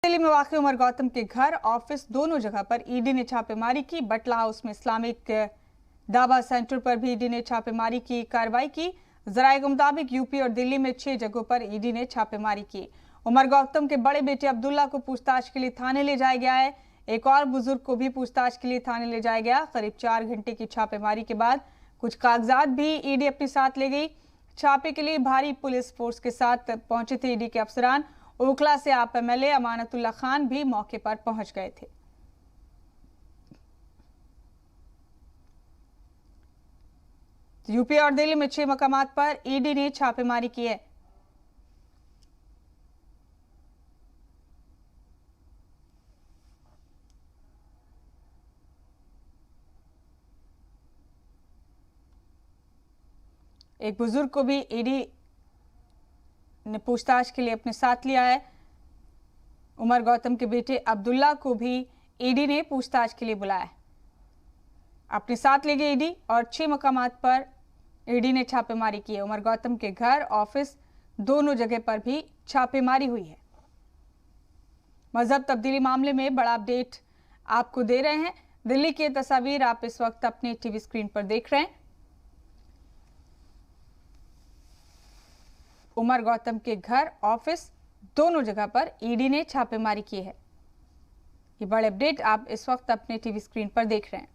दिल्ली में वाक़ उमर गौतम के घर, ऑफिस दोनों जगह पर ईडी ने छापेमारी की। बटला हाउस में इस्लामिक दावा सेंटर पर भी ईडी ने छापेमारी की कार्रवाई की। जराये के मुताबिक यूपी और दिल्ली में 6 जगहों पर ईडी ने छापेमारी की। उमर गौतम के बड़े बेटे अब्दुल्ला को पूछताछ के लिए थाने ले जाया गया है। एक और बुजुर्ग को भी पूछताछ के लिए थाने ले जाया गया। करीब 4 घंटे की छापेमारी के बाद कुछ कागजात भी ईडी अपने साथ ले गई। छापे के लिए भारी पुलिस फोर्स के साथ पहुंचे थे ईडी के अफसरान। ओखला से आप एमएलए अमानतुल्लाह खान भी मौके पर पहुंच गए थे। यूपी और दिल्ली में 6 मकामात पर ईडी ने छापेमारी की है। एक बुजुर्ग को भी ईडी ने पूछताछ के लिए अपने साथ लिया है। उमर गौतम के बेटे अब्दुल्ला को भी ईडी ने पूछताछ के लिए बुलाया है। अपने साथ ले गई ईडी और 6 मकामात पर ईडी ने छापेमारी की है। उमर गौतम के घर, ऑफिस दोनों जगह पर भी छापेमारी हुई है। मजहब तब्दीली मामले में बड़ा अपडेट आपको दे रहे हैं। दिल्ली की तस्वीर आप इस वक्त अपने टीवी स्क्रीन पर देख रहे हैं। उमर गौतम के घर, ऑफिस दोनों जगह पर ईडी ने छापेमारी की है। ये बड़े अपडेट आप इस वक्त अपने टीवी स्क्रीन पर देख रहे हैं।